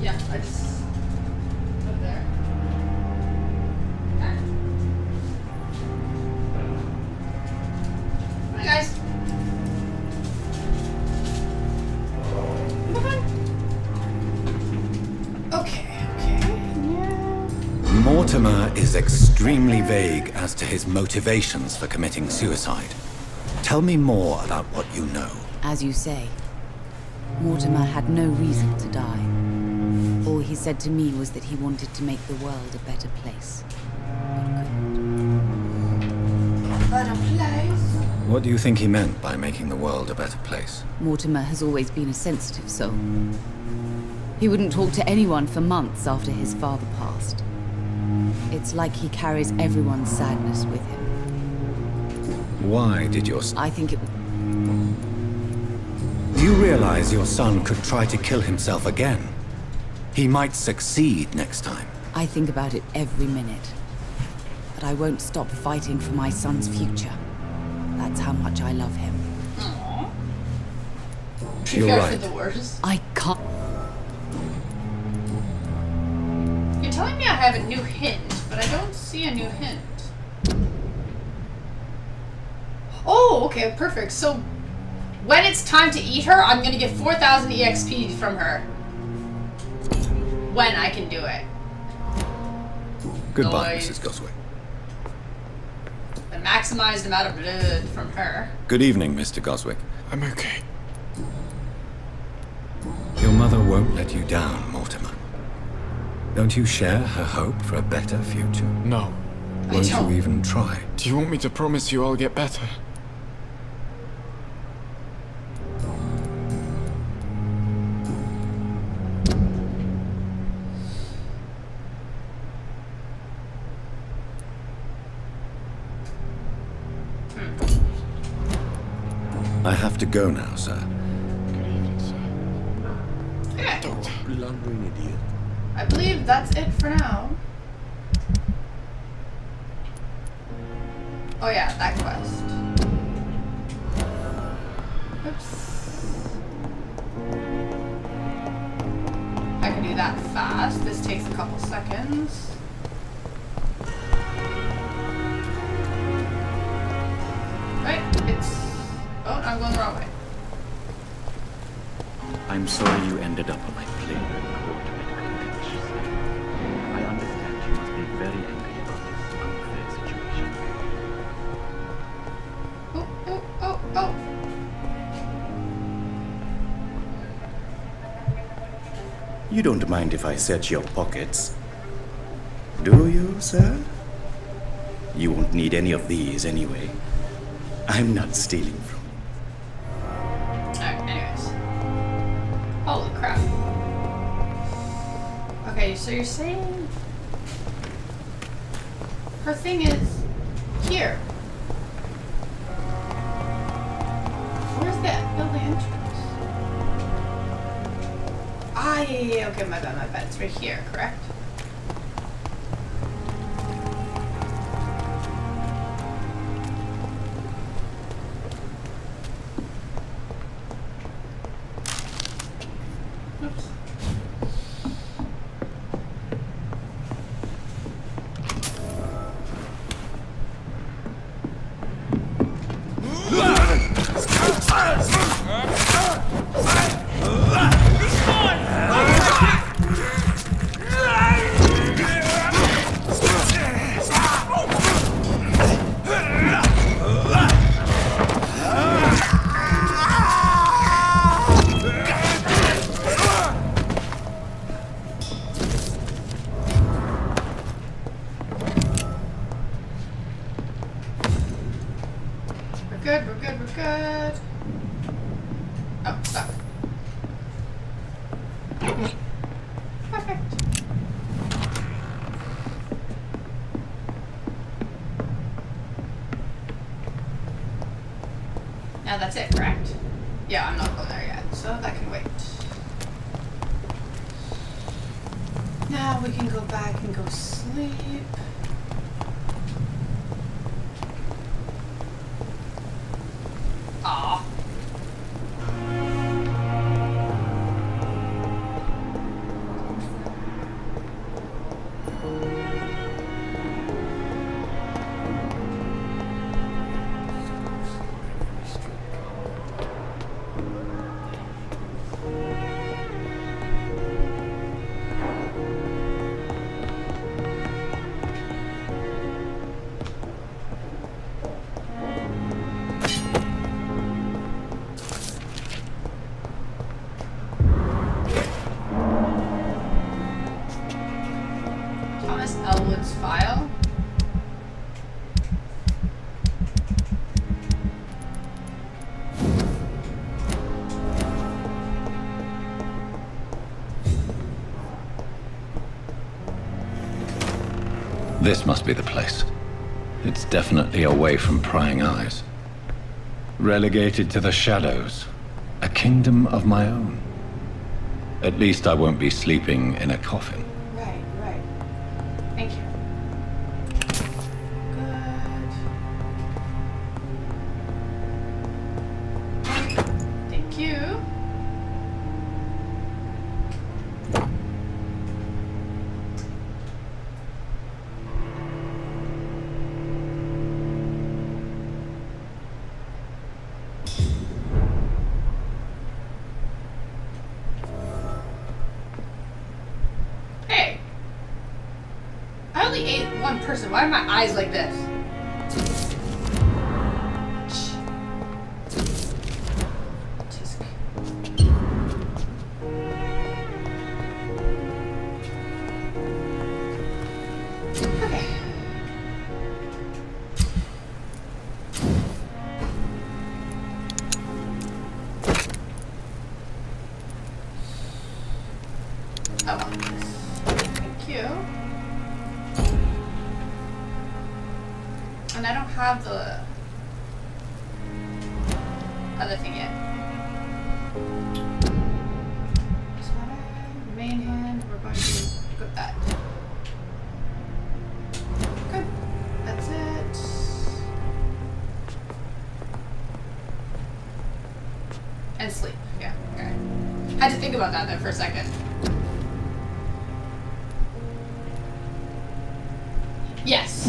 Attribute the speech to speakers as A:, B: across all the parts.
A: Yeah, I just put it there. Okay. Hi guys. Okay. Yeah.
B: Mortimer is extremely vague as to his motivations for committing suicide. Tell me more about what you know.
C: As you say, Mortimer had no reason to die. All he said to me was that he wanted to make the world a better place.
A: Better place?
B: What do you think he meant by making the world a better place?
C: Mortimer has always been a sensitive soul. He wouldn't talk to anyone for months after his father passed. It's like he carries everyone's sadness with him.
B: Why did your
C: I think it...
B: Do you realize your son could try to kill himself again? He might succeed next time.
C: I think about it every minute. But I won't stop fighting for my son's future. That's how much I love him.
A: Aww.
B: You're
A: Prepare
B: right.
A: for the worst.
C: I can't...
A: You're telling me I have a new hint, but I don't see a new hint. Oh, okay, perfect. So, when it's time to eat her, I'm gonna get 4,000 EXP from her. When I can do it.
B: Goodbye,
A: Noise.
B: Mrs. Goswick.
A: The maximized amount of blood from her.
B: Good evening, Mr. Goswick.
D: I'm okay.
B: Your mother won't let you down, Mortimer. Don't you share her hope for a better future?
D: No.
B: Won't you even try?
D: Do you want me to promise you I'll get better?
B: I have to go now, sir.
D: Good evening, sir.
A: Okay.
D: Doctor.
E: Blundering idiot.
A: I believe that's it for now. Oh yeah, that quest. Oops. I can do that fast. This takes a couple seconds. Right, it's... Oh, I'm going the wrong way.
E: I'm sorry you ended up on my plane and called medical attention. I understand you must be very angry about this unfair situation.
A: Oh.
E: You don't mind if I search your pockets, do you, sir? You won't need any of these anyway. I'm not stealing from you.
A: Alright, anyways. Holy crap. Okay, so you're saying... Her thing is... here. Where's the building entrance? Ah, yeah, okay, my bad. It's right here, correct? Oops. We're good. Oh, stuck. Perfect. Now that's it, correct? Yeah, I'm not going there yet, so that can wait. Now we can go back and go sleep. Aw. Elwood's file.
B: This must be the place. It's definitely away from prying eyes. Relegated to the shadows. A kingdom of my own. At least I won't be sleeping in a coffin.
A: Right, right. Thank you. Good. Thank you. Person. Why are my eyes like this? Okay. Oh, well. Thank you. And I don't have the other thing yet. Main hand, we're going to equip that. Good. That's it. And sleep. Yeah, okay. Had to think about that then for a second. Yes.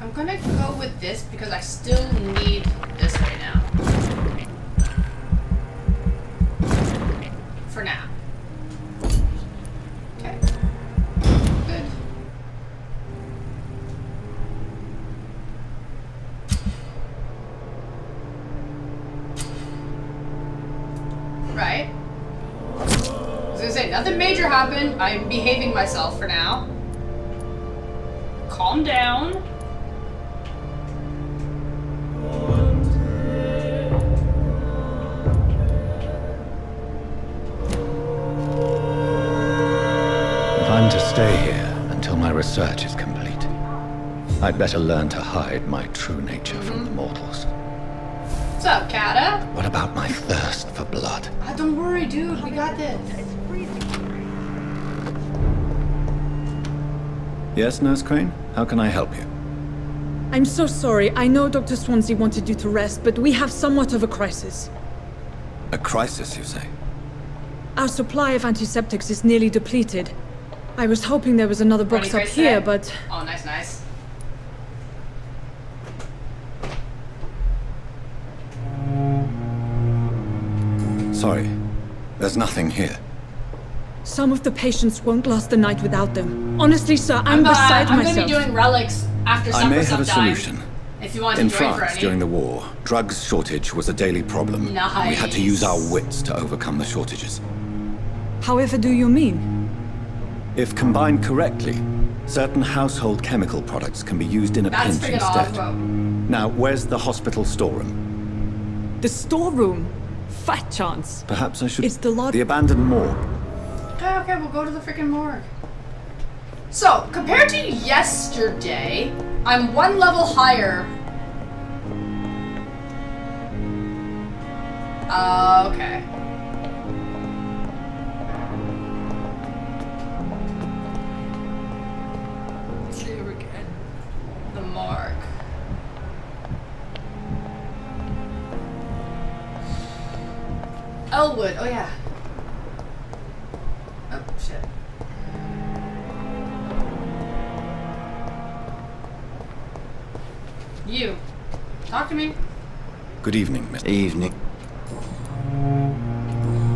A: I'm gonna go with this because I still need this right now. For now. Okay. Good. Right. I was gonna say, nothing major happened. I'm behaving myself for now. Calm down.
B: To stay here until my research is complete. I'd better learn to hide my true nature from the mortals.
A: What's up, Kata?
B: What about my thirst for blood?
A: Don't worry, dude. We got this.
B: Yes, Nurse Crane? How can I help you?
F: I'm so sorry. I know Dr. Swansea wanted you to rest, but we have somewhat of a crisis.
B: A crisis, you say?
F: Our supply of antiseptics is nearly depleted. I was hoping there was another box up here, but...
A: Oh, nice, nice.
B: Sorry. There's nothing here.
F: Some of the patients won't last the night without them. Honestly, sir, I'm beside myself.
A: I'm going to be doing relics after supper
B: I may have a
A: sometime.
B: solution.
A: If you want to
B: In
A: join for
B: France,
A: any.
B: during the war, drugs shortage was a daily problem.
A: Nice.
B: We had to use our wits to overcome the shortages.
F: However do you mean?
B: If combined correctly, certain household chemical products can be used in a
A: That's
B: pinch
A: freaking
B: instead.
A: awesome.
B: Now, where's the hospital storeroom?
F: The storeroom? Fat chance.
B: Perhaps I should...
F: It's the lot...
B: The abandoned morgue.
A: Okay, we'll go to the freaking morgue. So, compared to yesterday, I'm one level higher. Okay. Here again. The morgue. Elwood. Oh yeah. Oh shit. You. Talk to me.
B: Good evening, Mr.
G: Evening.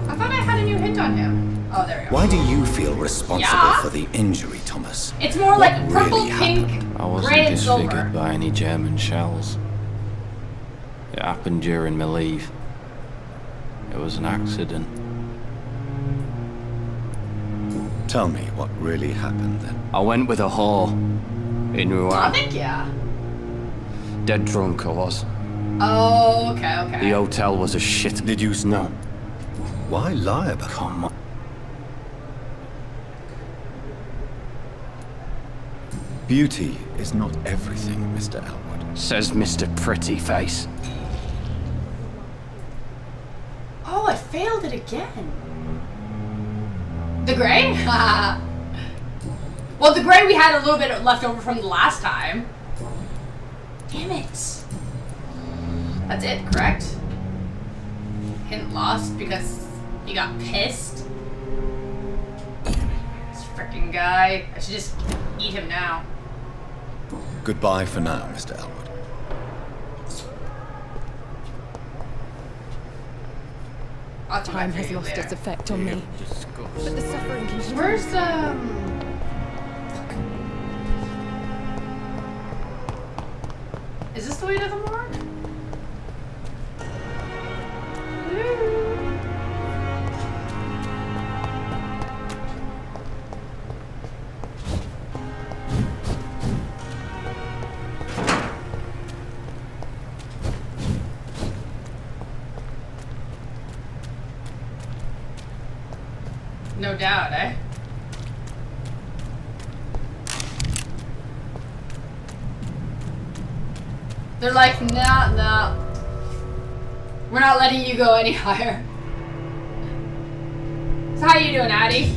A: I thought I had a new hint on him. Oh, there we go.
E: Why do you feel responsible
A: Yeah?
E: for the injury, Thomas?
A: It's more like
E: What
A: purple,
E: really
A: pink,
G: I wasn't
A: gray, and
G: disfigured
A: silver.
G: by any German shells. It happened during my leave. It was an accident.
B: Tell me what really happened then.
G: I went with a whore in Rouen.
A: Sonic, yeah.
G: Dead drunk I was.
A: Oh, okay, okay.
G: The hotel was a shit.
B: Did you
G: No.
B: Why lie about it?
G: Come on.
B: Beauty is not everything, Mr. Elwood.
G: Says Mr. Pretty Face.
A: Oh, I failed it again. The gray? Well, the gray we had a little bit left over from the last time. Damn it. That's it, correct? Hint lost because he got pissed. This freaking guy. I should just eat him now.
B: Goodbye for now, Mr. Elwood.
A: I'll come
F: Time
A: back for
F: has
A: you
F: lost
A: later.
F: its effect on me. But the suffering continues.
A: Where's the... Is this the way to the morgue? No doubt, eh? They're like, nah. We're not letting you go any higher. So how you doing, Addie?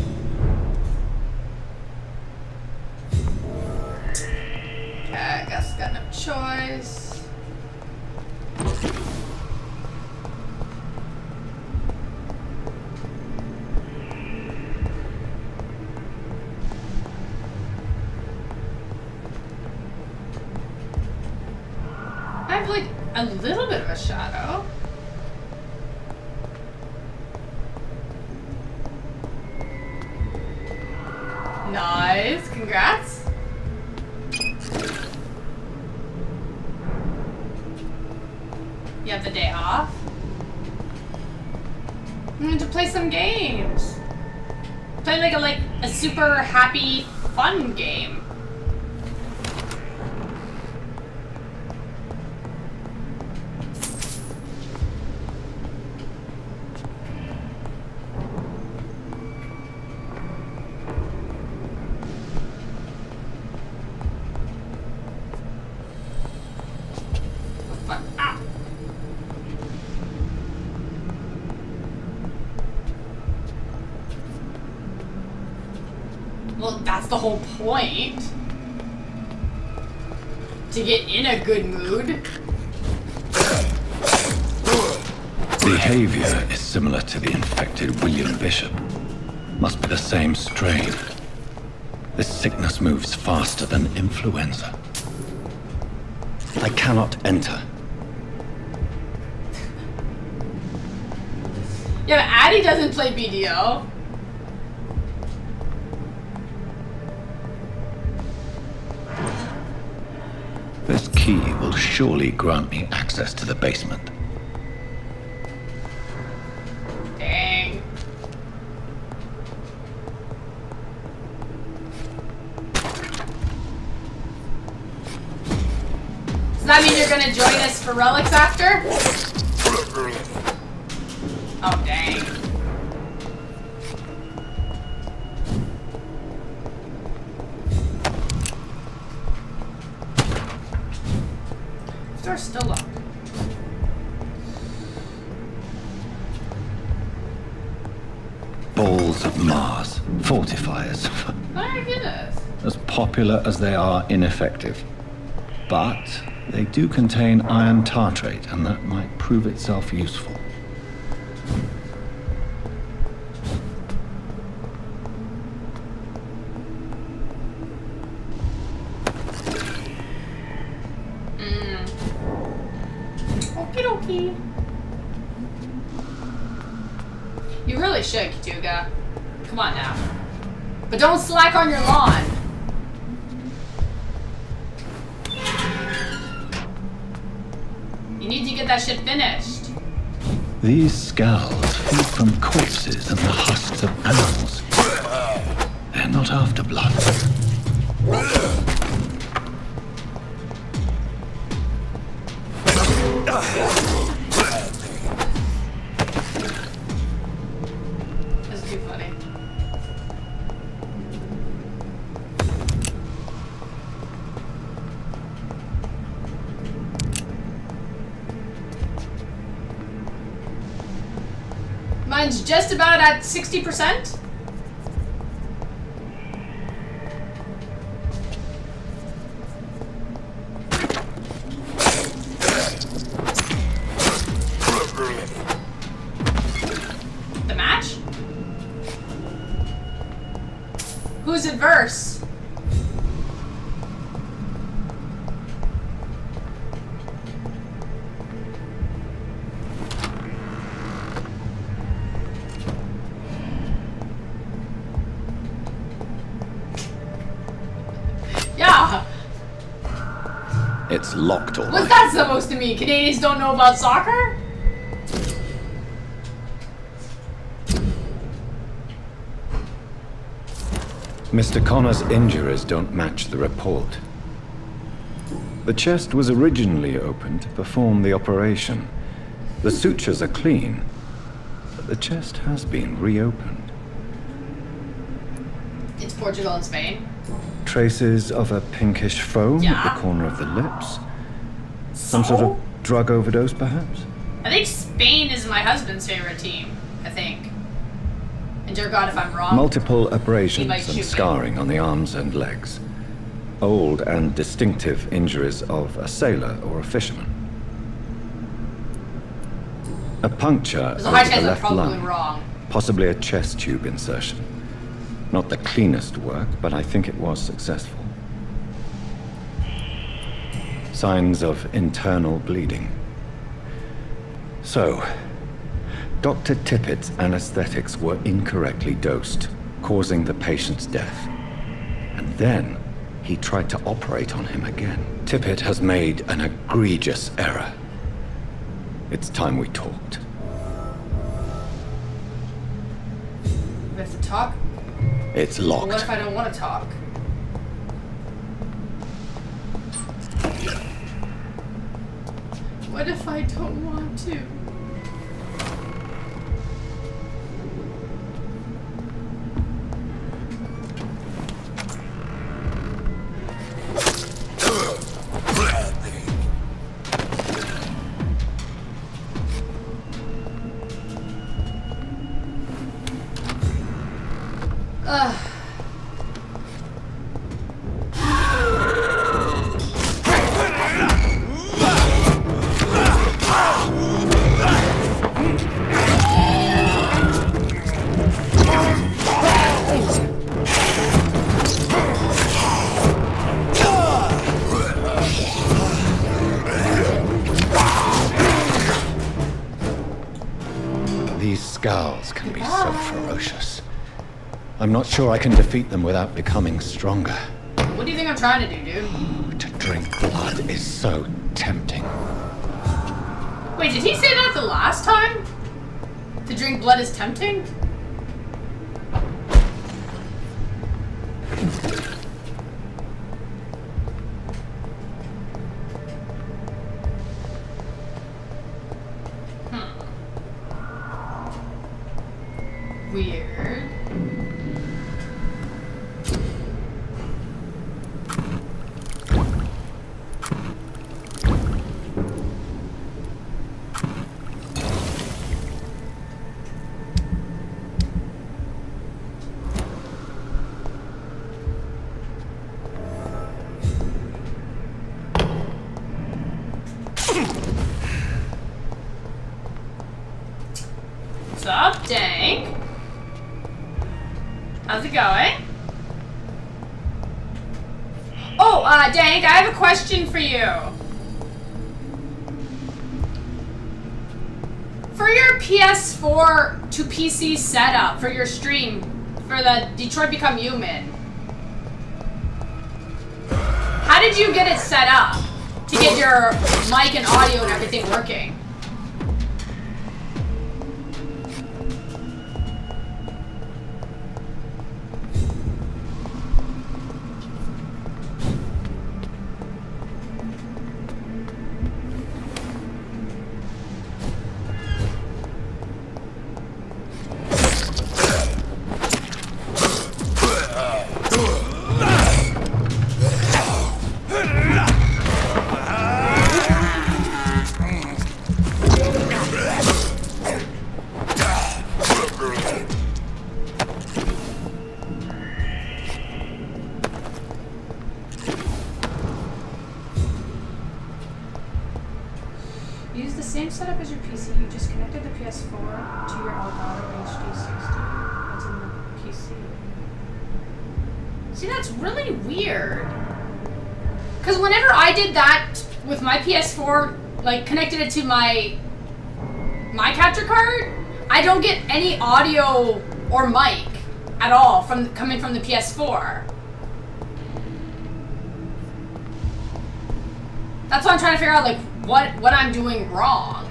A: Okay, I guess got no choice. I have like a little bit of a shadow. Nice, congrats. You have the day off? I'm going to play some games. Play like a super happy, fun game. Well, that's the whole point. To get in a good mood.
B: Behavior is similar to the infected William Bishop. Must be the same strain. This sickness moves faster than influenza. I cannot enter.
A: Yeah, but Addie doesn't play BDO.
B: This key will surely grant me access to the basement.
A: Dang. Does that mean you're gonna join us for relics after? Oh, dang. Door's still locked.
B: Balls of Mars, fortifiers.
A: My goodness.
B: As popular as they are ineffective. But they do contain iron tartrate, and that might prove itself useful.
A: dokie. You really should, Kituga. Come on now. But don't slack on your lawn. You need to get that shit finished.
B: These skulls feed from corpses and the husks of animals. They're not after blood.
A: That's too funny. Mine's just about at 60%. The match? Who's adverse? Yeah.
B: It's locked all
A: What's
B: right.
A: that supposed to mean? Canadians don't know about soccer?
B: Mr. Connor's injuries don't match the report. The chest was originally opened to perform the operation. The sutures are clean, but the chest has been reopened.
A: It's Portugal and Spain.
B: Traces of a pinkish foam at the corner of the lips. Some sort of drug overdose, perhaps?
A: I think Spain is my husband's favorite team. I think. And dear God, if I'm wrong.
B: Multiple
A: He might
B: abrasions
A: shoot me.
B: and scarring on the arms and legs. Old and distinctive injuries of a sailor or a fisherman. A puncture
A: There's a
B: over
A: high
B: the
A: chance I'm
B: left
A: probably
B: lung.
A: wrong.
B: Possibly a chest tube insertion. Not the cleanest work, but I think it was successful. Signs of internal bleeding. So, Dr. Tippett's anesthetics were incorrectly dosed, causing the patient's death. And then, he tried to operate on him again. Tippett has made an egregious error. It's time we talked.
A: We have to talk?
B: It's
A: But
B: locked.
A: what if I don't want to talk? What if I don't want to?
B: These skulls can be so ferocious. I'm not sure I can defeat them without becoming stronger.
A: What do you think I'm trying to do, dude?
B: To drink blood is so tempting.
A: Wait, did he say that the last time? To drink blood is tempting? Weird. What's up, Dank? How's it going? Oh, Dank, I have a question for you. for your PS4 to PC setup for your stream for the Detroit Become Human, how did you get it set up to get your mic and audio and everything working? Use the same setup as your PC. You just connected the PS4 to your Elgato HD60. That's in the PC. See, that's really weird. Because whenever I did that with my PS4, like connected it to my capture card, I don't get any audio or mic at all coming from the PS4. That's why I'm trying to figure out like what I'm doing wrong.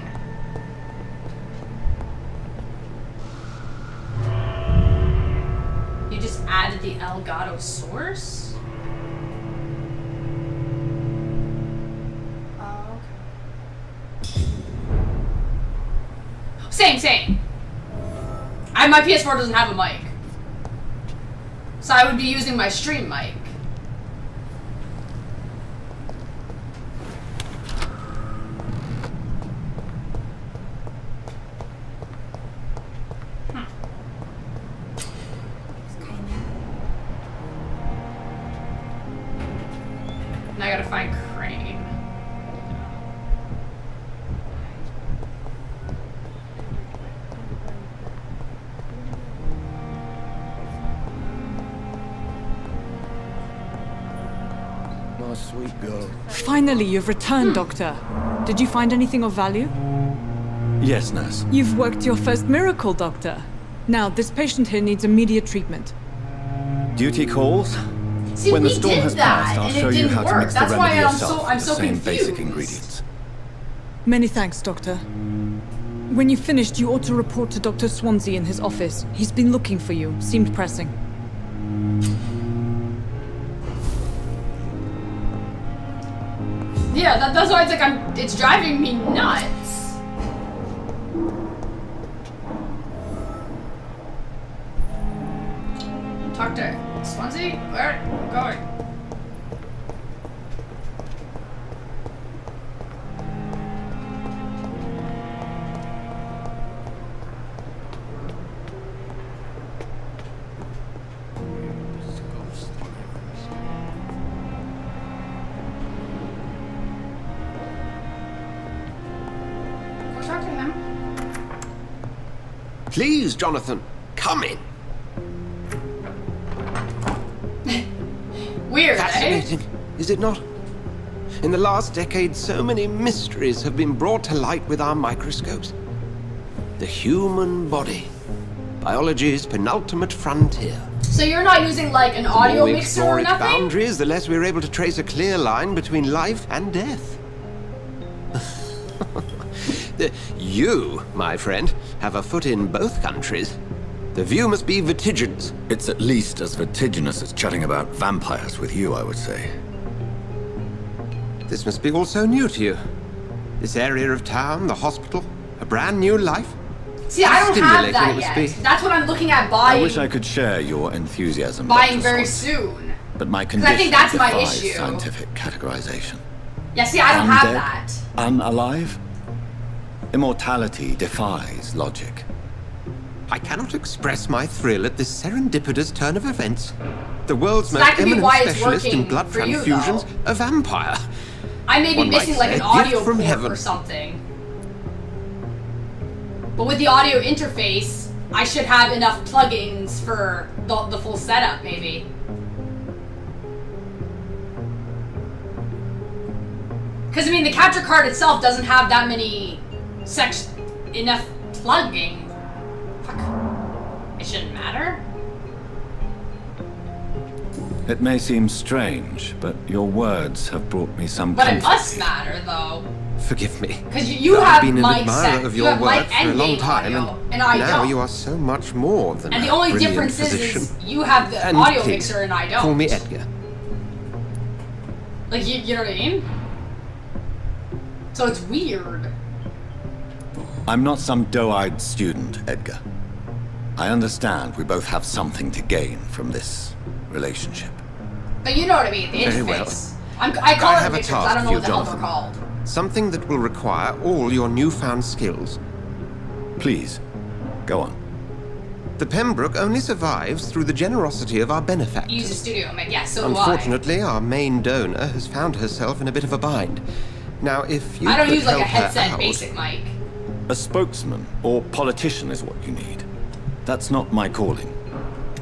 A: You just added the Elgato source? Oh, okay. Same. My PS4 doesn't have a mic. So I would be using my stream mic. Now I gotta find Crane.
D: My sweet girl.
F: Finally, you've returned, Doctor. Did you find anything of value?
B: Yes, nurse.
F: You've worked your first miracle, Doctor. Now, this patient here needs immediate treatment.
B: Duty calls?
A: See,
B: When the
A: we
B: storm
A: did
B: has
A: that,
B: passed, I'll
A: and
B: show
A: it
B: you
A: didn't
B: how to
A: work.
B: mix the
A: That's why
B: remedy
A: I'm
B: yourself
A: so
B: with the same
A: confused.
B: basic ingredients.
F: Many thanks, Doctor. When you finished, you ought to report to Dr. Swansea in his office. He's been looking for you. Seemed pressing.
A: Yeah, that's why it's like it's driving me nuts. Talk to Swansea? Where are you going? Go talk to him.
H: Please, Jonathan, come in.
A: Weird, eh?
H: Fascinating, is it not? In the last decade, so many mysteries have been brought to light with our microscopes. The human body, biology's penultimate frontier.
A: So you're not using like an
H: The
A: audio
H: more we
A: mixer
H: explore
A: or
H: its
A: nothing?
H: boundaries, the less we're able to trace a clear line between life and death. You, my friend, have a foot in both countries. The view must be vertiginous.
B: It's at least as vertiginous as chatting about vampires with you, I would say.
H: This must be all so new to you. This area of town, the hospital, a brand new life.
A: See, I don't have
H: Stimulating
A: that
H: it must
A: yet.
H: be.
A: That's what I'm looking at
B: I
A: buying.
B: wish I could share your enthusiasm,
A: buying
B: Dr.
A: very
B: Swansea,
A: soon.
B: but my
A: I
B: condition
A: think that's my
B: defies
A: issue.
B: scientific categorization.
A: Yeah, see, I don't have
B: Undead?
A: that.
B: Unalive? Immortality defies logic.
H: I cannot express my thrill at this serendipitous turn of events. The world's
A: So
H: most
A: that could be
H: eminent
A: why it's
H: specialist in
A: working
H: blood
A: for you,
H: transfusions,
A: though.
H: a vampire.
A: I may be
H: One might
A: missing like
H: say
A: an
H: a gift
A: audio
H: from
A: port
H: heaven.
A: or something. But with the audio interface, I should have enough plugins for the full setup, maybe. Because, I mean, the capture card itself doesn't have that many enough plugging. Fuck. It shouldn't matter.
B: It may seem strange, but your words have brought me some
A: But
B: comfort.
A: it must matter, though.
H: Forgive me.
A: Because you
H: I've
A: have
H: been an
A: mic
H: admirer
A: set.
H: of
A: You
H: your
A: have
H: work
A: mic
H: for a
A: and
H: long
A: game
H: time,
A: audio, and I
H: now
A: don't.
H: you are so much more than
A: And the
H: a
A: only
H: brilliant
A: difference
H: physician.
A: is you have the
H: And
A: audio
H: please,
A: mixer and I don't.
H: Call me Edgar.
A: Like, you know what I mean? So it's weird.
B: I'm not some doe-eyed student, Edgar. I understand we both have something to gain from this relationship.
A: But you know what I mean, the
H: Very well.
A: interface. I call
H: I
A: it
H: have a
A: interface,
H: task
A: I don't know
H: for you,
A: what the hell they're
H: Jonathan.
A: called.
H: Something that will require all your newfound skills.
B: Please, go on.
H: The Pembroke only survives through the generosity of our benefactors.
A: Use a studio, man. Yeah, so do
H: Unfortunately, our main donor has found herself in a bit of a bind. Now, if you
A: I don't
H: could
A: use like a
H: help her
A: headset
H: out-
A: basic mic.
B: A spokesman or politician is what you need. That's not my calling.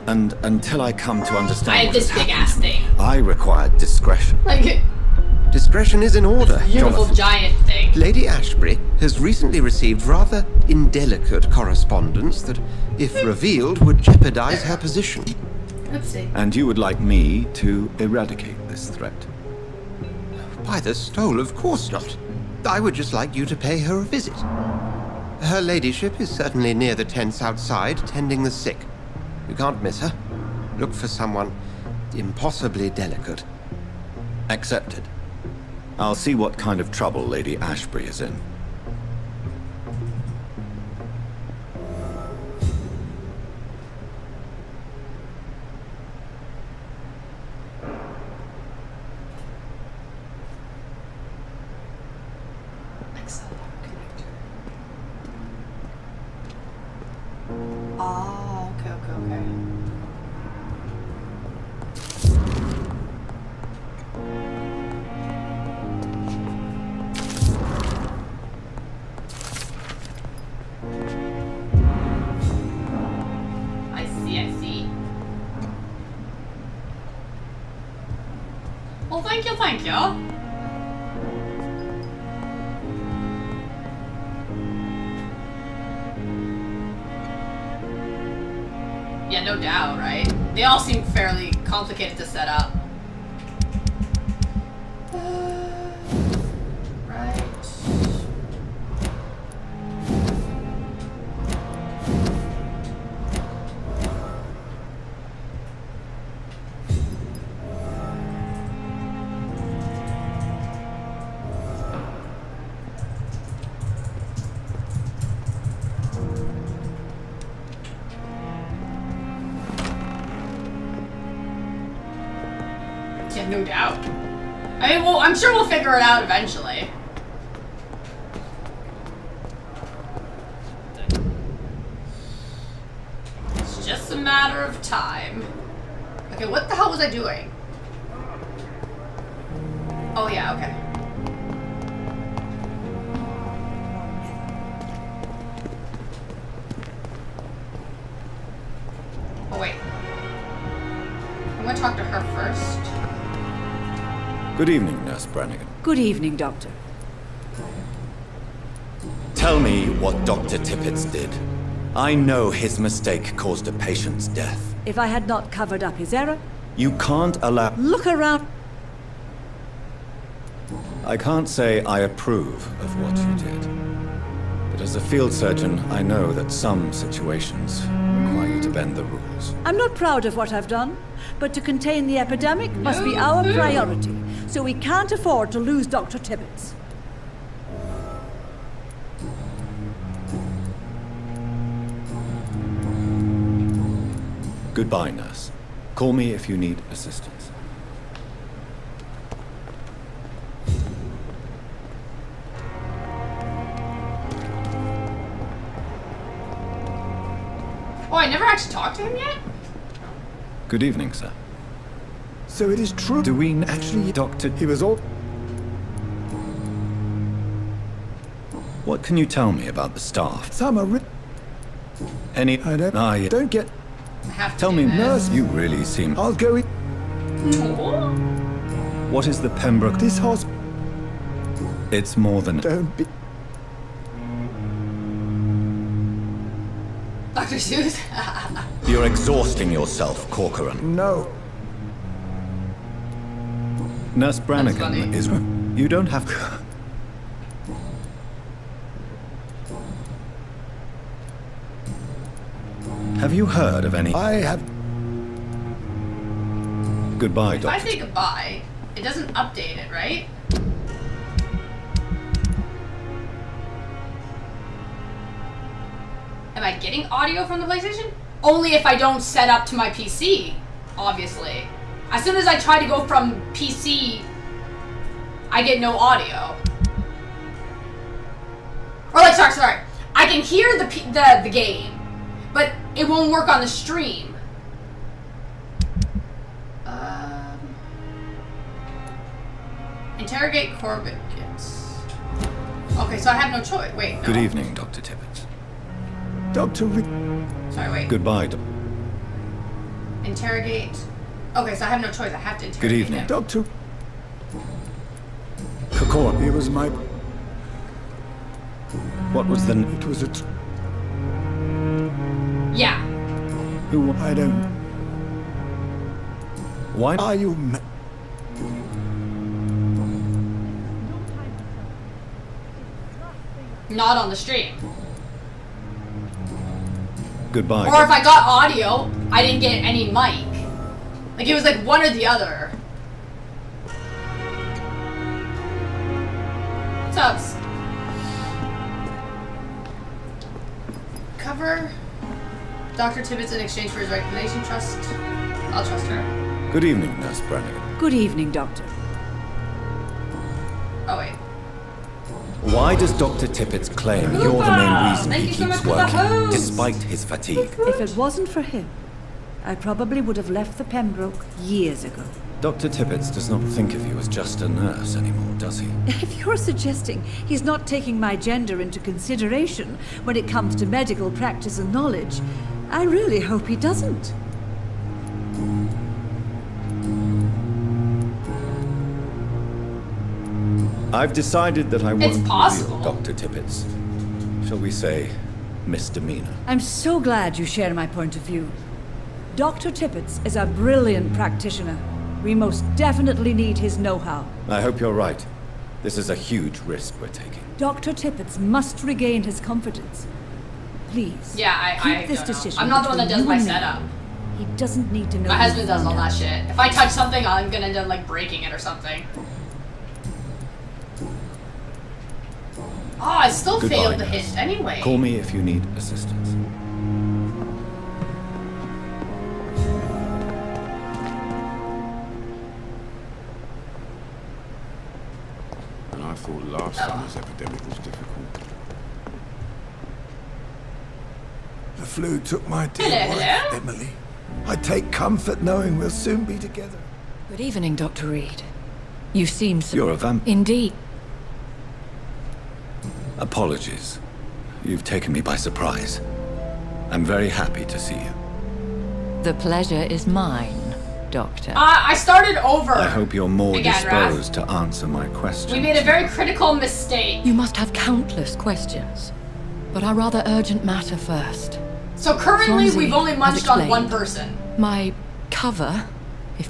B: And until I come to understand
A: I have
B: what
A: this
B: has
A: big
B: happened,
A: ass thing.
B: I require discretion.
A: Like,
H: Discretion is in order,
A: beautiful
H: Jonathan.
A: giant thing.
H: Lady Ashbury has recently received rather indelicate correspondence that, if revealed, would jeopardize her position.
A: Let's see.
B: And you would like me to eradicate this threat?
H: By the stole, of course not. I would just like you to pay her a visit. Her ladyship is certainly near the tents outside, tending the sick. You can't miss her. Look for someone impossibly delicate.
B: Accepted. I'll see what kind of trouble Lady Ashbury is in.
A: Oh, okay. I see. Well, thank you. Yeah, no doubt, right? They all seem fairly complicated to set up. Right. Yeah, no doubt. I mean, well, I'm sure we'll figure it out eventually. It's just a matter of time. Okay, what the hell was I doing? Oh yeah, okay. Oh wait. I'm gonna talk to her first.
B: Good evening, Nurse Brannigan.
I: Good evening, Doctor.
B: Tell me what Dr. Tippett did. I know his mistake caused a patient's death.
I: If I had not covered up his error,
B: You can't allow...
I: look around.
B: I can't say I approve of what you did. But as a field surgeon, I know that some situations require you to bend the rules.
I: I'm not proud of what I've done, but to contain the epidemic must be our priority, so we can't afford to lose Dr. Tippett.
B: Goodbye, nurse. Call me if you need assistance.
A: Oh, I never actually talked to him yet?
B: Good evening, sir.
D: So it is true.
B: Do we actually, Doctor...
D: He was all...
B: What can you tell me about the staff?
D: Some are...
B: Any...
D: I don't... Don't get...
A: I have to
B: Tell
A: do
B: me,
A: this.
B: nurse, you really seem...
D: I'll go in...
A: Oh.
B: What is the Pembroke...
D: This hospital...
B: It's more than...
D: Don't be...
A: Dr. Seuss.
B: You're exhausting yourself, Corcoran.
D: No.
B: Nurse Brannigan
A: funny.
B: is... You don't have to... Have you heard of any...
D: I have...
B: Goodbye,
A: If I
B: Doctor.
A: say goodbye, it doesn't update it, right? Am I getting audio from the PlayStation? Only if I don't set up to my PC, obviously. As soon as I try to go from PC, I get no audio. Or like, sorry. I can hear the game, but it won't work on the stream. Interrogate Corbett kids. Okay, so I have no choice. Wait, no.
B: Good evening, Dr. Tibbets.
D: Dr. Rick...
A: Sorry, wait.
B: Goodbye,
A: Interrogate. Okay, so I have no choice. I have to interrogate
B: Good evening.
A: him.
D: Dr.
B: Corcoran.
D: He was my...
B: What was the...
D: It was a...
A: Yeah.
B: Who...
D: I don't...
B: Why...
D: Are you...
A: Not on the stream.
B: Goodbye.
A: Or if I got audio, I didn't get any mic. Like, it was like one or the other. What's up? Cover Dr. Tibbets in exchange for his recognition. Trust. I'll trust her.
B: Good evening, Nurse Brannigan.
I: Good evening, Doctor.
A: Oh, wait.
B: Why does Dr. Tibbets claim you're the main reason he keeps working, despite his fatigue?
I: If it wasn't for him, I probably would have left the Pembroke years ago.
B: Dr. Tibbets does not think of you as just a nurse anymore, does he?
I: If you're suggesting he's not taking my gender into consideration when it comes to medical practice and knowledge, I really hope he doesn't.
B: I've decided that I won't
A: possible.
B: reveal Dr. Tibbets. Shall we say, misdemeanor.
I: I'm so glad you share my point of view. Dr. Tibbets is a brilliant practitioner. We most definitely need his know-how.
B: I hope you're right. This is a huge risk we're taking.
I: Dr. Tibbets must regain his confidence. Please,
A: Yeah,
I: keep
A: I
I: this
A: don't know.
I: decision
A: I'm not the one that
I: between
A: does
I: you
A: my
I: and me.
A: setup.
I: He doesn't need to know.
A: My
I: who
A: husband does all
I: found
A: that
I: out.
A: shit. If I touch something, I'm gonna end up like breaking it or something. Oh, I still
B: Goodbye,
A: failed the
B: nurse.
A: hit anyway.
B: Call me if you need assistance.
J: And I thought last summer's epidemic was difficult.
D: The flu took my dear
A: Hello,
D: wife,
A: hello.
D: Emily. I take comfort knowing we'll soon be together.
K: Good evening, Dr. Reed. You seem so...
B: You're a vampire.
K: Indeed.
B: Apologies. You've taken me by surprise. I'm very happy to see you.
K: The pleasure is mine, Doctor.
A: I started over.
B: I hope you're more
A: Again,
B: disposed to answer my questions.
A: We made a very critical mistake.
K: You must have countless questions. But our rather urgent matter first.
A: So currently
K: Swansea
A: we've only
K: has
A: munched on one
K: explained.
A: person.
K: My cover, if...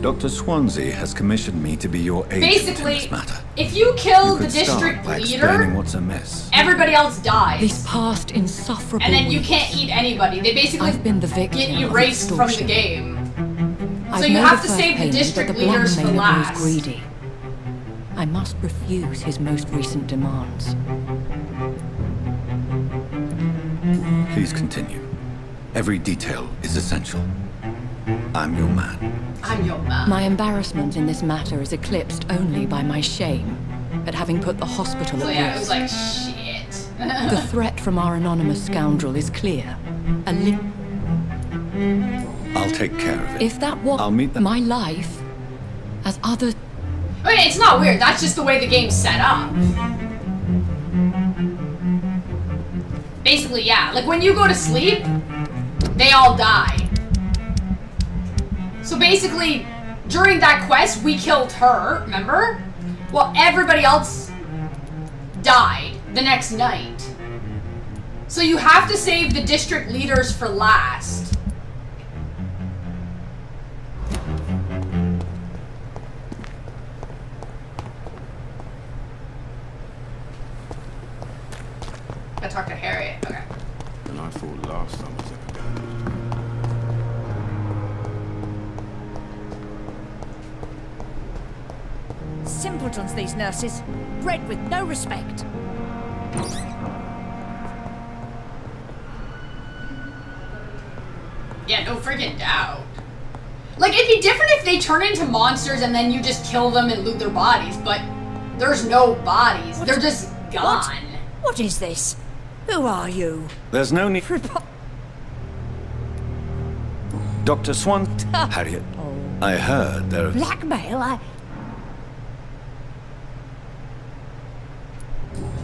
B: Dr. Swansea has commissioned me to be your agent in
A: Basically,
B: this matter.
A: if you kill
B: You
A: the
B: could start
A: district
B: by explaining
A: leader,
B: what's amiss.
A: everybody else dies.
K: These past insufferable
A: And then you
K: weeks,
A: can't eat anybody. They basically
K: I've been the victim
A: get
K: of
A: erased from the
K: extortion.
A: game.
K: I've
A: So you
K: made
A: have
K: the
A: to
K: first
A: save the
K: payment, but
A: district
K: the
A: leaders for
K: blackmailer
A: last.
K: grows greedy. I must refuse his most recent demands.
B: Please continue. Every detail is essential. I'm your man.
A: I'm your man.
K: My embarrassment in this matter is eclipsed only by my shame at having put the hospital
A: So
K: at
A: yeah, it was
K: risk.
A: like, shit.
K: The threat from our anonymous scoundrel is clear.
B: I'll take care of it.
K: If that was
B: I'll meet them.
K: my life, as others...
A: Wait, it's not weird. That's just the way the game's set up. Basically, yeah. Like, when you go to sleep, they all die. So basically, during that quest, we killed her, remember? Well, everybody else died the next night. So you have to save the district leaders for last. I talked to Harriet. Okay.
J: And I thought last time was ever going.
I: Simpletons, these nurses. Bred with no respect.
A: Yeah, no freaking doubt. Like, it'd be different if they turn into monsters and then you just kill them and loot their bodies, but there's no bodies. They're just gone.
I: What is this? Who are you?
B: There's no need. Dr. Swan. Harriet. I heard there.
I: Blackmail?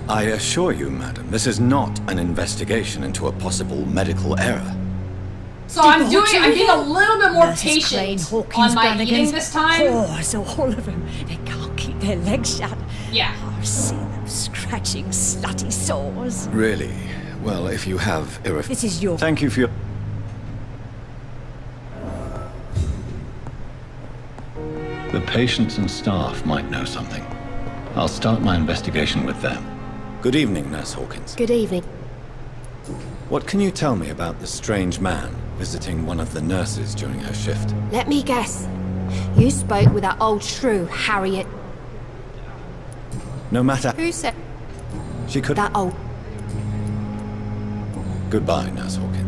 B: I assure you, madam, this is not an investigation into a possible medical error.
A: So I'm being a little bit more patient on my eating this time.
I: Oh, so all of them, they can't keep their legs shut.
A: Yeah.
I: I've seen them scratching slutty sores.
B: Really? Well, if you have
I: This is your...
B: Thank you for your... The patients and staff might know something. I'll start my investigation with them. Good evening, Nurse Hawkins.
L: Good evening.
B: What can you tell me about the strange man visiting one of the nurses during her shift?
L: Let me guess. You spoke with that old shrew, Harriet.
B: No matter...
L: Who said...
B: She could...
L: That old...
B: Goodbye, Nurse Hawkins.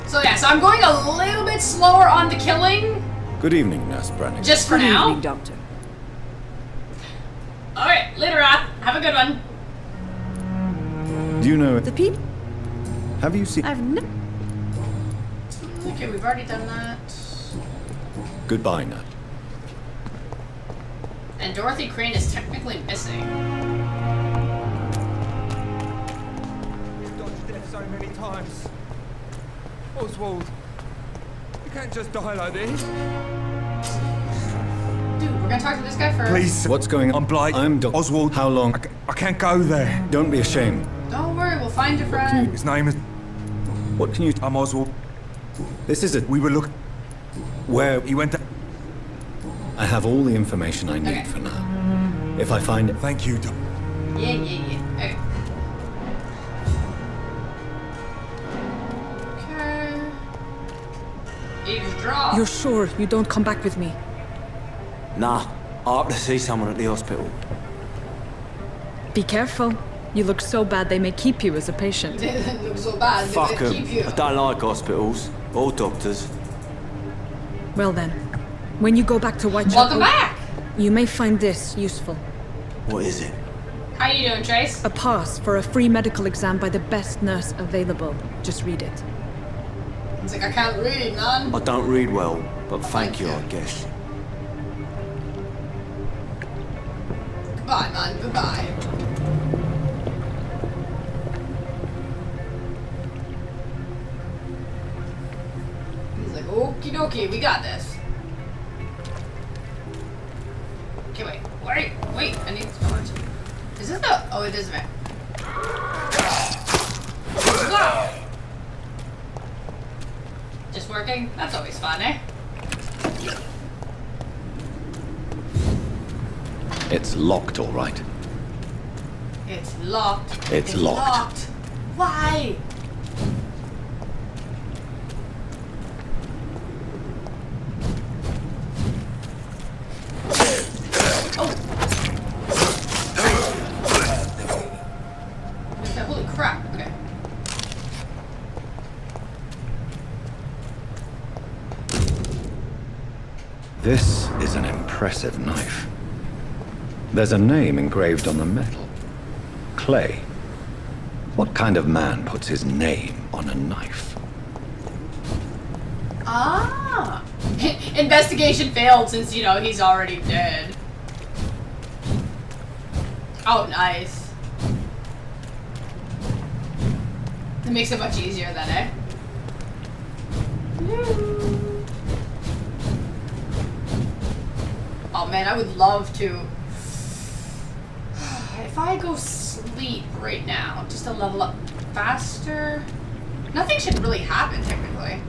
A: So yeah, so I'm going a little bit slower on the killing.
B: Good evening, Nurse Brannigan.
A: Just for now.
I: Good evening, Doctor.
A: Alright, later on. Have a good one.
B: Do you know...
I: The people...
B: Have you seen...
I: I've no...
A: Okay, we've already done that.
B: Goodbye, Nurse.
A: And Dorothy Crane is technically missing.
M: You've dodged death so many times. Oswald, you can't just die like this.
A: Dude, we're gonna talk to this guy first.
M: Please.
B: What's going on?
M: I'm Blake.
B: I'm Dr.
M: Oswald.
B: How long?
M: I can't go there.
B: Don't be ashamed.
A: Don't worry, we'll find your friend.
M: His name is...
B: What can you...
M: I'm Oswald.
B: This is it.
M: We were looking...
B: Where...
M: He went to...
B: I have all the information I need
A: Okay.
B: for now. If I find it...
M: Thank you, Doc.
A: Yeah. Okay. Eavesdrop.
F: You're sure you don't come back with me?
N: Nah, I have to see someone at the hospital.
F: Be careful. You look so bad they may keep you as a patient.
A: Didn't look so bad.
N: Fuck
A: They
N: 'em.
A: keep you.
N: I don't like hospitals or doctors.
F: Well then, when you go back to Whitechapel,
A: Welcome back.
F: you may find this useful.
N: What is it?
A: How you doing, Trace?
F: A pass for a free medical exam by the best nurse available. Just read it.
A: He's like, I can't read, man.
N: I don't read well, but thank you, I guess.
A: Goodbye, man. Goodbye. He's like, okie dokie, we got this. Okay, wait, I need to... Is this the... Oh, it is a Go! Just working? That's always fun, eh?
B: It's locked, all right.
A: It's locked.
B: It's locked.
A: Why? Holy crap. Okay.
B: This is an impressive knife. There's a name engraved on the metal. Clay. What kind of man puts his name on a knife?
A: Ah! Investigation failed since, you know, he's already dead. Oh, nice. It makes it much easier then, eh? Oh man, I would love to. if I go sleep right now, just to level up faster, nothing should really happen technically.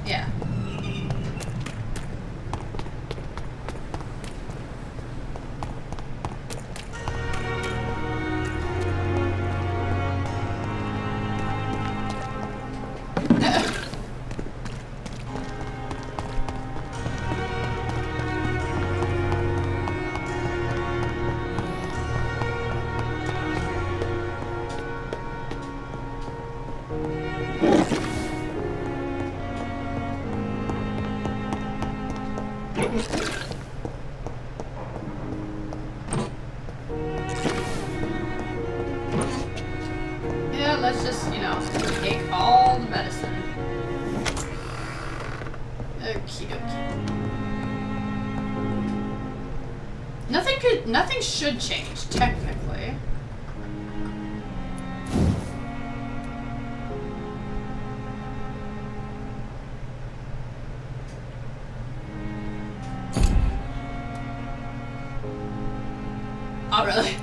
A: Yeah. Yeah, let's just, you know, take all the medicine. Okie dokie. Nothing should change, technically. Oh, really?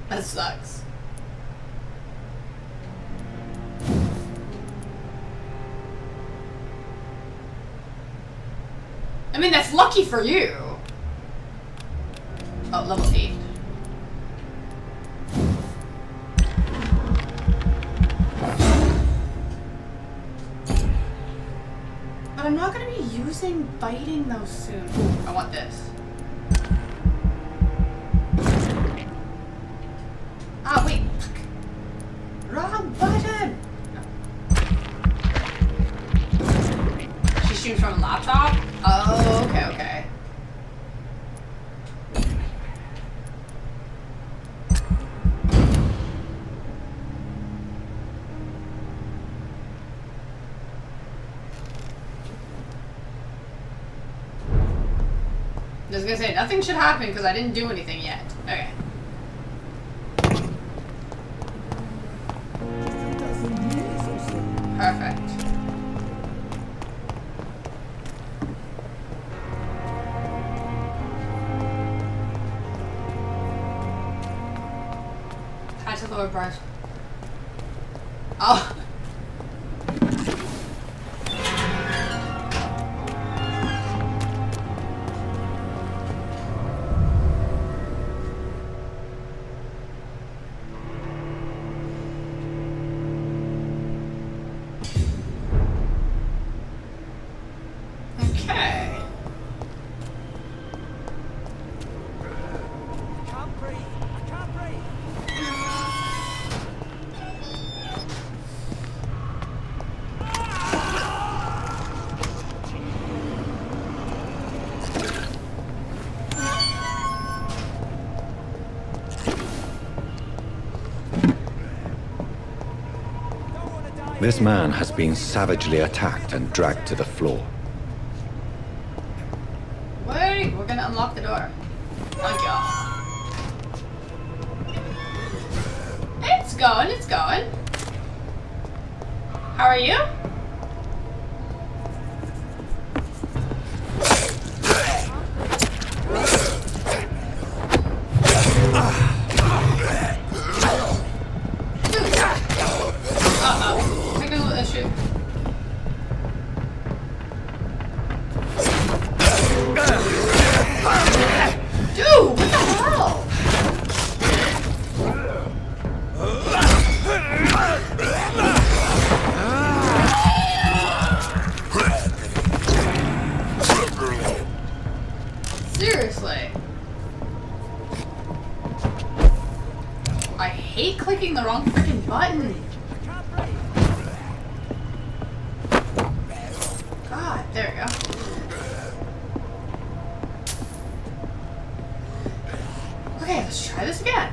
A: That sucks. I mean, that's lucky for you. Oh, level 8. But I'm not going to be using biting those soon. Ooh, I want this. Ah, wait. Wrong button. No. She shoots from a laptop? Oh, okay, okay. I was gonna say, nothing should happen because I didn't do anything yet. Okay. Perfect. High to lower brush. Oh.
B: This man has been savagely attacked and dragged to the floor.
A: Wait, we're gonna unlock the door. Thank y'all. It's going, it's going. How are you? Clicking the wrong freaking button. God, there we go. Okay, let's try this again.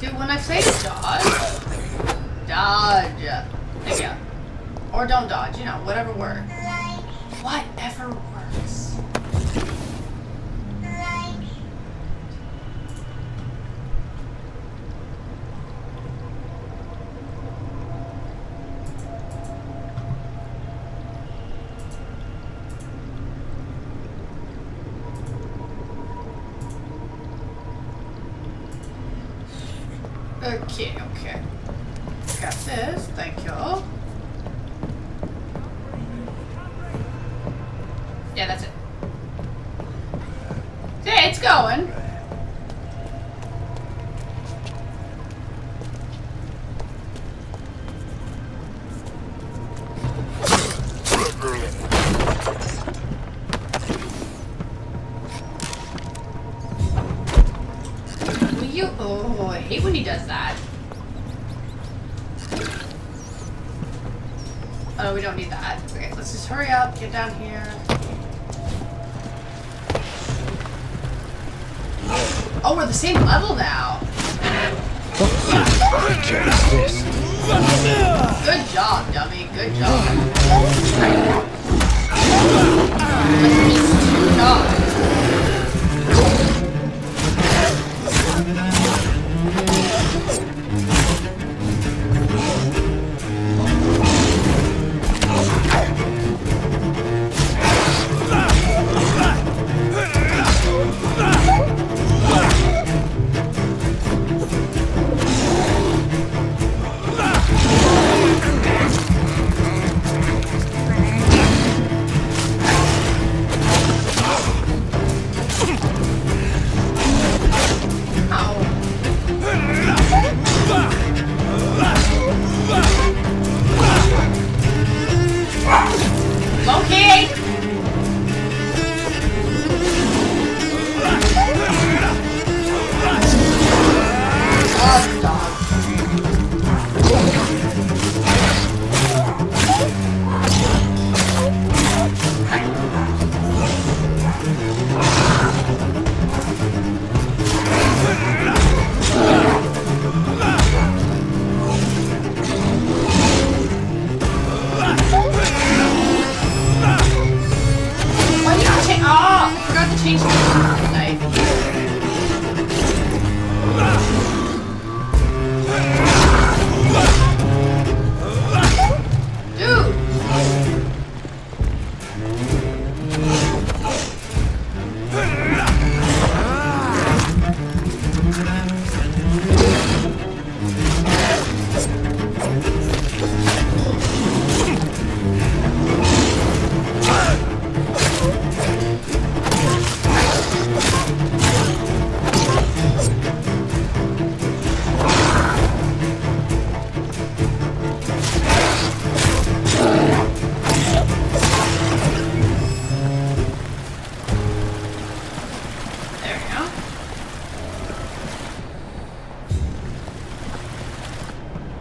A: Dude, when I say dodge. Thank you. Or don't dodge, you know, whatever works. Whatever works. Okay, okay. Got this, thank you. Yeah, that's it. Yeah, it's going. Oh, I hate when he does that. Oh, we don't need that. Okay, let's just hurry up, get down here. Oh, we're the same level now. Good job, dummy. Good job. Good job.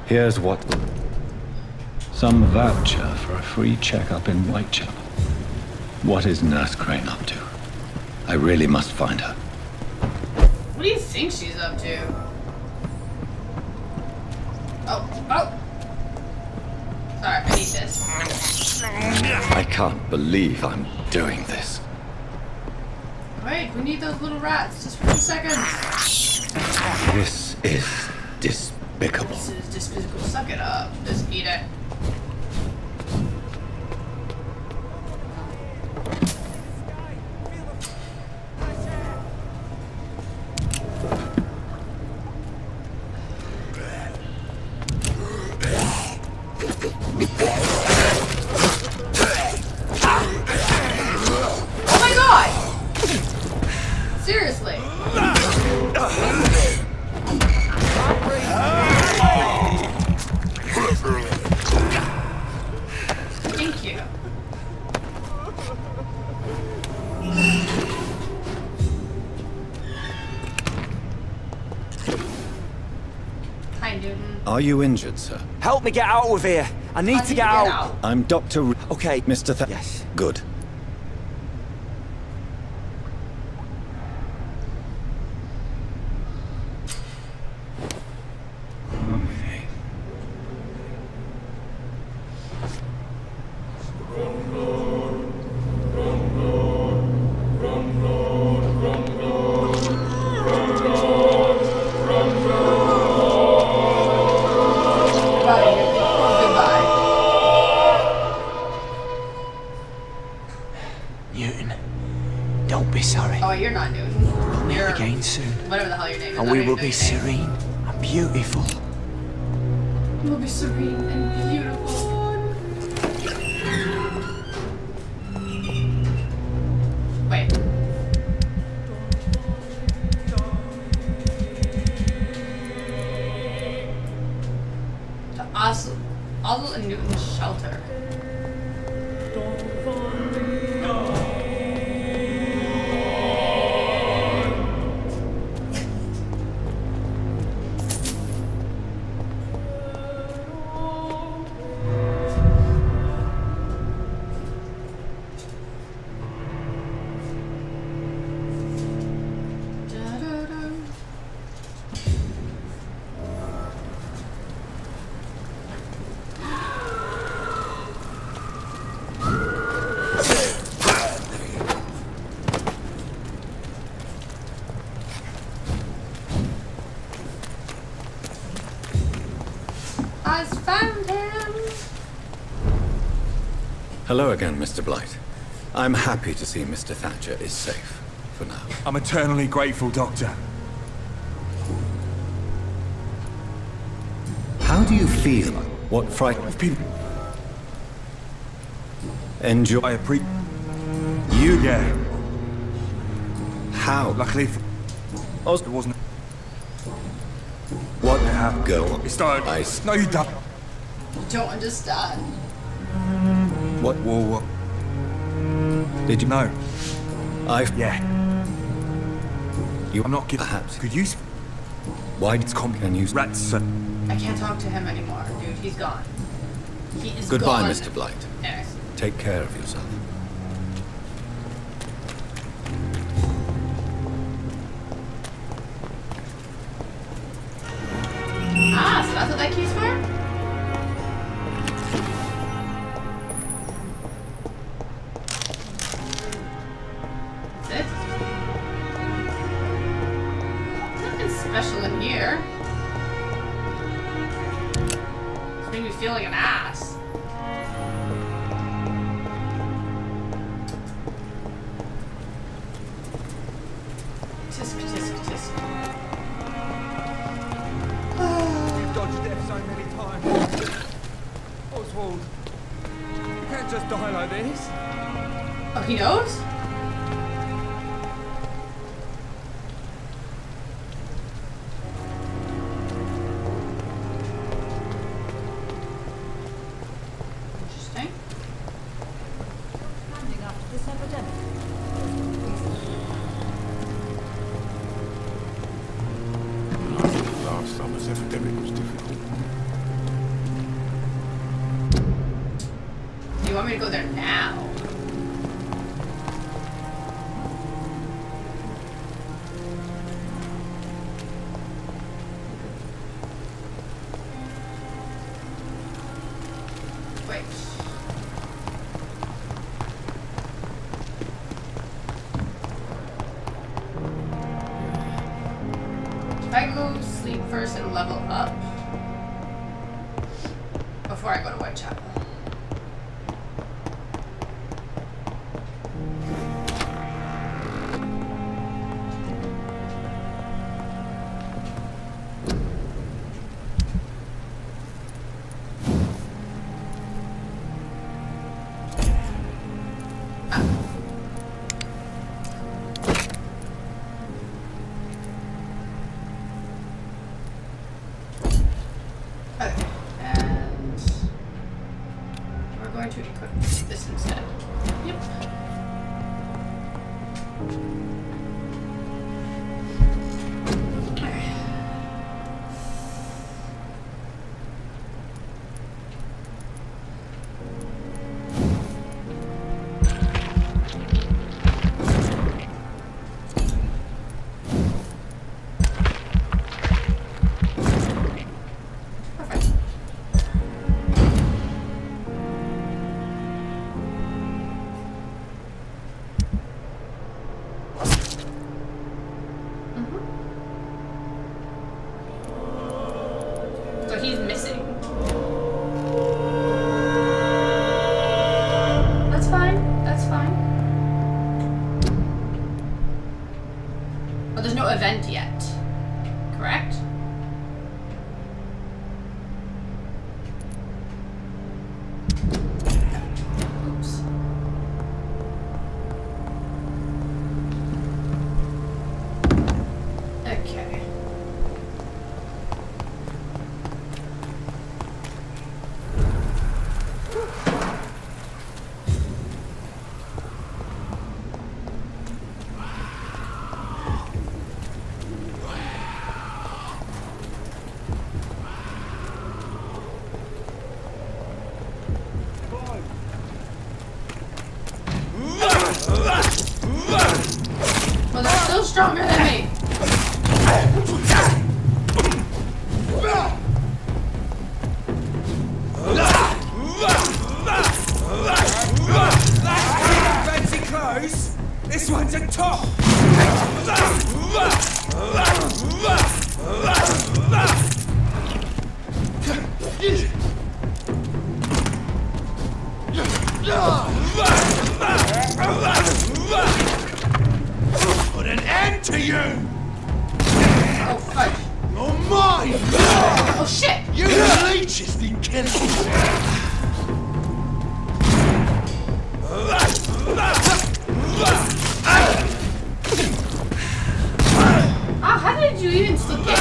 B: Here's what... Some voucher for a free checkup in Whitechapel. What is Nurse Crane up to? I really must find her.
A: What do you think she's up to? Oh. Sorry, I need this.
B: I can't believe I'm doing this.
A: Wait, we need those little rats just for 2 seconds.
B: This is despicable.
A: This is despicable. Suck it up. Just eat it. Oh my god! Seriously. Thank you. Hi, Newton.
B: Are you injured, sir?
N: Help me get out of here. I need to get out.
B: I'm Dr.
N: Okay.
B: Mr.
N: Yes.
B: Good.
N: Newton, don't be sorry.
A: Oh, you're not Newton.
N: We'll meet
A: You're
N: again soon.
A: whatever the hell your name is.
N: And we will be serene and beautiful.
A: will be serene and beautiful. Wait. To Oslo and Newton's shelter.
B: Hello again, Mr. Blight. I'm happy to see Mr. Thatcher is safe, for now.
M: I'm eternally grateful, Doctor.
B: How do you feel? What frightens people? Enjoy.
M: I appreciate...
B: You?
M: Yeah.
B: How?
M: Luckily for...
B: It
M: wasn't...
B: What? Go on.
M: It started... No, you don't.
A: You don't understand.
B: What?
M: Whoa.
B: Did you
M: know?
B: Yeah.
M: I'm not kidding.
B: Perhaps.
M: Could you...
B: Why did can you...
M: Rats...
A: I can't talk to him anymore, dude. He's gone. He is
B: Goodbye,
A: gone.
B: Mr. Blight.
A: Yes.
B: Take care of yourself.
A: Ah, so that's what that key's for? Special in here. It's making me feel like an ass. Tisk, tisk, tisk.
M: You've dodged death so many times. Oswald, you can't just die like this.
A: Oh, he knows? You want me to go there now? Wait. If I go sleep first and level up before I go to Whitechapel. To equip this instead. Yep. He's missing. That's fine. That's fine. But there's no event yet. Correct? stronger than me.
M: Fancy clothes? This one's a top!
O: Put an end to you!
A: Oh, fuck.
O: You're mine!
A: Oh, shit!
O: You leeches need killing!
A: Ah, how did you even still get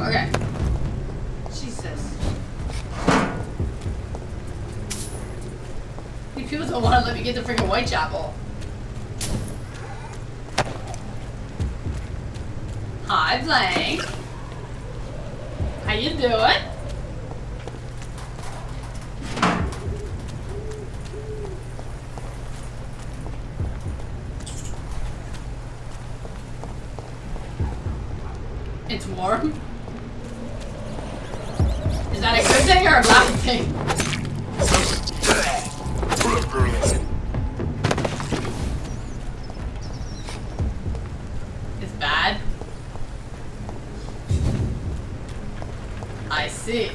A: okay. Jesus. These people don't want to let me get to freaking Whitechapel. Hi, Blank. How you doing? It's warm? Is that a good thing or a bad thing? It's bad? I see.